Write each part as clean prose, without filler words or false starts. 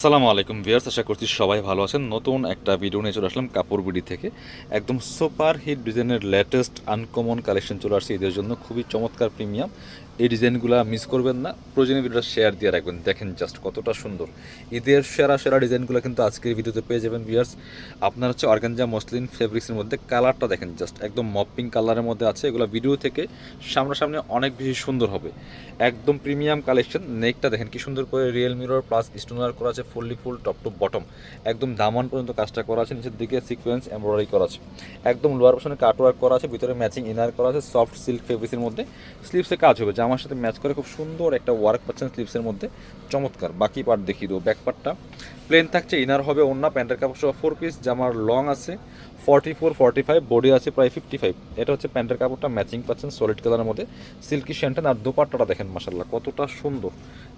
আসসালামু আলাইকুম ভিউয়ার্স, আশা করছি সবাই ভালো আছেন। নতুন একটা ভিডিও নিয়ে চলে আসলাম কাপড় বিডি থেকে। একদম সুপার হিট ডিজাইনের লেটেস্ট আনকমন কালেকশন চলে আসছে ঈদের জন্য, খুবই চমৎকার প্রিমিয়াম। এই ডিজাইনগুলো মিস করবেন না, প্রয়োজনীয় ভিডিওটা শেয়ার দিয়ে রাখবেন। দেখেন জাস্ট কতটা সুন্দর ঈদের সেরা সেরা ডিজাইনগুলো কিন্তু আজকের ভিডিওতে পেয়ে যাবেন ভিউয়ার্স। আপনার হচ্ছে অর্গানজা মসলিন ফেব্রিক্সের মধ্যে কালারটা দেখেন জাস্ট একদম মপ পিঙ্ক কালারের মধ্যে আছে। এগুলো ভিডিও থেকে সামনাসামনি অনেক বেশি সুন্দর হবে, একদম প্রিমিয়াম কালেকশন। নেকটা দেখেন কি সুন্দর করে রিয়েল মিরর প্লাস স্টোনার করা আছে, fully full top to bottom, একদম দামান পর্যন্ত কাজটা করা আছে। নিচের দিকে সিকোয়েন্স এমব্রয়ডারি করা আছে, একদম লোয়ার পোর্শনে কাটওয়ার্ক করা আছে, ভিতরে ম্যাচিং ইনার করা আছে সফট সিল্ক ফেব্রিক্সের মধ্যে। স্লিভসে কাজ হবে, জামার সাথে ম্যাচ করে খুব সুন্দর একটা ওয়ার্ক পাচ্ছেন স্লিভসের মধ্যে, চমৎকার। বাকি পার্ট দেখিয়ে দেবো। ব্যাক পার্টটা প্লেন থাকছে, ইনার হবে ওন্না, প্যান্টের কাপড় সহ 4 পিস। জামার লং আছে 44-45, বডি আছে প্রায় 55। এটা হচ্ছে প্যান্টের কাপড়টা, ম্যাচিং পাচ্ছেন সলিড কালারের মধ্যে, সিল্কি শ্যান্টেন। আর দুপাট্টাটা দেখেন মাশাল্লাহ কতটা সুন্দর,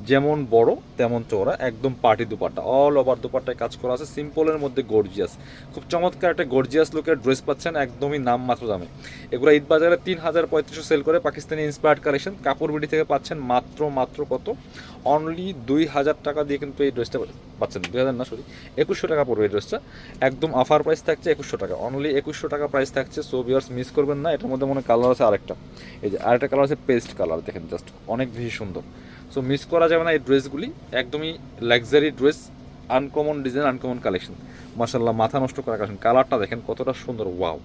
যেমন বড় তেমন চওড়া, একদম পার্টি দুপাট্টা। অল ওভার দুপাট্টায় কাজ করা আছে, সিম্পলের মধ্যে গর্জিয়াস, খুব চমৎকার একটা গর্জিয়াস লুকের ড্রেস পাচ্ছেন একদমই নাম মাত্র দামে। এগুলো ঈদ বাজারে 3035 সেল করে, পাকিস্তানি ইন্সপায়ার্ড কালেকশন। কাপড় বিডি থেকে পাচ্ছেন মাত্র কত, অনলি 2000 টাকা দিয়ে কিন্তু এই ড্রেসটা পাচ্ছেন। 2000 না, সরি 2100 টাকা পড়বে এই ড্রেসটা। একদম অফার প্রাইস থাকছে 2100 টাকা, অনলি 2100 টাকা প্রাইস থাকছে। সো ভিউয়ার্স মিস করবেন না। এটার মধ্যে মনে কালার আছে আরেকটা, এই যে আরেকটা কালার আছে পেস্ট কালার, দেখেন জাস্ট অনেক বেশি সুন্দর। সো মিস করা যাবে না এই ড্রেসগুলি, একদমই luxury dress, uncommon design, uncommon collection. মাশাল্লাহ মাথা নষ্ট করা কালেকশন। কালারটা দেখেন কতটা সুন্দর, ওয়াও,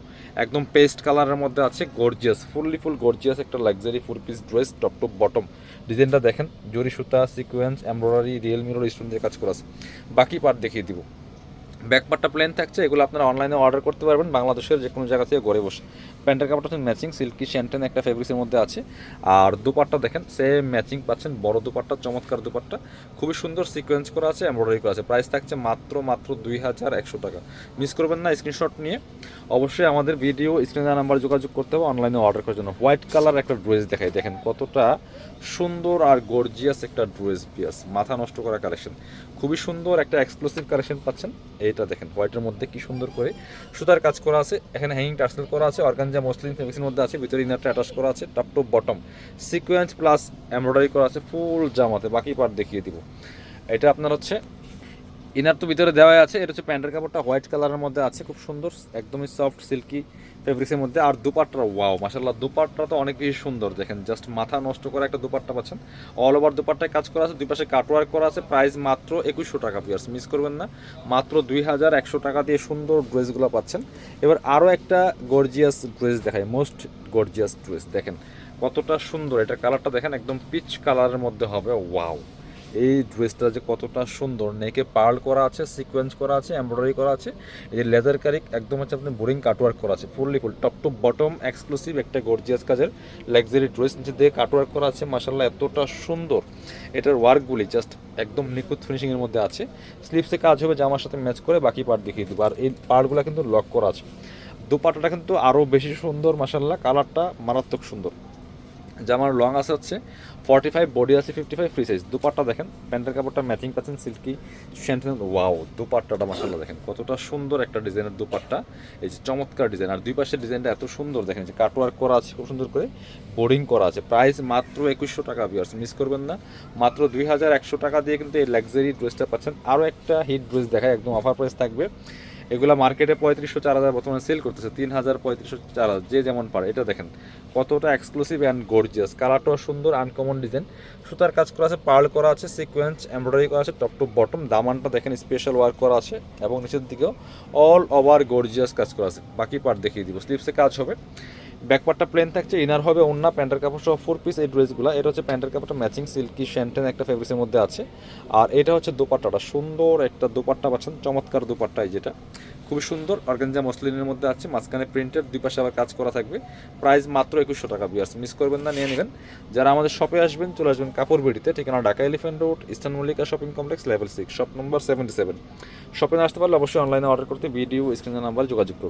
একদম পেস্ট কালারের মধ্যে আছে, গর্জিয়াস, ফুললি ফুল গর্জিয়াস একটা luxury 4 piece dress, top to bottom. ডিজাইনটা দেখেন, জরি সুতা, sequence, embroidery, real mirror stone দিয়ে কাজ করা আছে। বাকি পার্ট দেখিয়ে দিব। ব্যাকপার্টটা প্লেন থাকছে, এগুলো আপনারা অনলাইনে অর্ডার করতে পারবেন বাংলাদেশের যে কোনো জায়গা থেকে ঘরে বসে। প্যান্টের কাপড়টা হচ্ছে ম্যাচিং সিল্কি শ্যান্টেন একটা ফেব্রিক্সের মধ্যে আছে। আর দুপাট্টা দেখেন সেম ম্যাচিং পাচ্ছেন, বড় দুপাট্টা, চমৎকার দুপাট্টা, খুবই সুন্দর সিকোয়েন্স করা আছে, এমব্রয়ডারি করা আছে। প্রাইস থাকছে মাত্র 2100 টাকা। মিস করবেন না, স্ক্রিনশট নিয়ে অবশ্যই আমাদের ভিডিও স্ক্রিনে নাম্বার যোগাযোগ করতে হবে অনলাইনে অর্ডার করার জন্য। হোয়াইট কালার একটা ড্রেস দেখাই, দেখেন কতটা সুন্দর আর গর্জিয়াস একটা ড্রেস পিয়াস, মাথা নষ্ট করা কালেকশন, খুবই সুন্দর একটা এক্সক্লুসিভ কালেকশন পাচ্ছেন। এটা দেখেন হোয়াইটের মধ্যে কি সুন্দর করে সুতার কাজ করা আছে, এখানে হ্যাঙ্গিং টার্সেল করা আছে, অর্গানজা মসলিন ফেব্রিক্সের মধ্যে আছে, ভিতরে ইনারটা অ্যাটাচ করা আছে, top to bottom sequence plus embroidery করা আছে ফুল জামাতে। বাকি পার্ট দেখিয়ে দিব। এটা আপনার হচ্ছে ইনার তো ভিতরে দেওয়াই আছে। এটা হচ্ছে প্যান্টের কাপড়টা হোয়াইট কালারের মধ্যে আছে, খুব সুন্দর, একদমই সফট সিল্কি ফেব্রিক্সের মধ্যে। আর দুপাট্টা ওয়াও মাশাল্লাহ, দুপাট্টা তো অনেক বেশি সুন্দর, দেখেন জাস্ট মাথা নষ্ট করে একটা দুপাট্টা পাচ্ছেন। অল ওভার দুপাট্টায় কাজ করা আছে, দুই পাশে কাটওয়ার্ক করা আছে। প্রাইস মাত্র 2100 টাকা পিয়ার্স, মিস করবেন না। মাত্র 2100 টাকা দিয়ে সুন্দর ড্রেসগুলো পাচ্ছেন। এবার আরও একটা গর্জিয়াস ড্রেস দেখায়, মোস্ট গর্জিয়াস ড্রেস দেখেন কতটা সুন্দর। এটা কালারটা দেখেন একদম পিচ কালারের মধ্যে হবে, ওয়াও। এই ড্রেসটা যে কতটা সুন্দর, নেকে পার্ল করা আছে, সিকোয়েন্স করা আছে, এমব্রয়ডারি করা আছে, এই যে লেদার কারিক একদম হচ্ছে আপনি বোরিং কাটওয়ার্ক করা আছে, fully full top to bottom exclusive একটা গর্জিয়াস কাজের লাক্সারি ড্রেস। নিচে দিয়ে কাটওয়ার্ক করা আছে, মাশাল্লাহ এতটা সুন্দর। এটার ওয়ার্কগুলি জাস্ট একদম নিখুঁত ফিনিশিংয়ের মধ্যে আছে। স্লিপসে কাজ হবে জামার সাথে ম্যাচ করে, বাকি পার্ট দেখিয়ে দেবো। আর এই পার্টগুলো কিন্তু লক করা আছে। দুপাট্টাটা কিন্তু আরও বেশি সুন্দর, মাশাল্লাহ কালারটা মারাত্মক সুন্দর। জামার লং আছে হচ্ছে 45, বডি আছে 55, ফ্রি সাইজ। দুপাট্টা দেখেন, প্যান্টের কাপড়টা ম্যাচিং পাচ্ছেন সিল্কি শ্যান্টেন, ওয়াও। দুপাট্টাটা মাশাআল্লাহ দেখেন কতটা সুন্দর একটা ডিজাইনের দুপাট্টা, এই যে চমৎকার ডিজাইন। আর দুই পাশের ডিজাইনটা এত সুন্দর, দেখেন যে কাটওয়ার্ক করা আছে খুব সুন্দর করে, বোর্ডিং করা আছে। প্রাইস মাত্র 2100 টাকা ভিউয়ার্স, মিস করবেন না। মাত্র 2100 টাকা দিয়ে কিন্তু এই লাক্সারি ড্রেসটা পাচ্ছেন। আরও একটা হিট ড্রেস দেখায়, একদম অফার প্রাইস থাকবে। এগুলো মার্কেটে 3500-4000 বর্তমানে সেল করতেছে, 3000-3500-4000 যে যেমন পারে। এটা দেখেন কতটা এক্সক্লুসিভ অ্যান্ড গর্জিয়াস, কালারটাও সুন্দর, আনকমন ডিজাইন, সুতার কাজ করা আছে, পার্ল করা আছে, সিকোয়েন্স এমব্রয়ডারি করা আছে, টপ টু বটম। দামানটা দেখেন স্পেশাল ওয়ার্ক করা আছে, এবং নিচের দিকেও অল ওভার গর্জিয়াস কাজ করা আছে। বাকি পার্ট দেখিয়ে দিব। স্লিপসে কাজ হবে, ব্যাকপার্টটা প্লেন থাকছে, ইনার হবে ওন্না, প্যান্টের কাপড় সহ 4 পিস এই ড্রেসগুলো। এটা হচ্ছে প্যান্টের কাপড়টা ম্যাচিং সিল্কি শ্যান্টেন একটা ফেব্রিক্সের মধ্যে আছে। আর এটা হচ্ছে দোপাট্টাটা, সুন্দর একটা দোপাট্টা পাচ্ছেন, চমৎকার দোপাট্টাই, যেটা খুবই সুন্দর অর্গানজা মসলিনের মধ্যে আছে, মাঝখানে প্রিন্টের, দুই পাশে আবার কাজ করা থাকবে। প্রাইস মাত্র 2100 টাকা ভিউয়ার্স, মিস করবেন না, নিয়ে নেবেন। যারা আমাদের শপে আসবেন চলে আসবেন কাপড় বিডিতে, ঠিকানা Dhaka elephant road, eastern Mallika shopping complex, level 6, shop number 77। শপে আসতে পারলে অবশ্যই অনলাইনে অর্ডার করতে ভিডিও স্ক্রিনের নাম্বার যোগাযোগ করুন।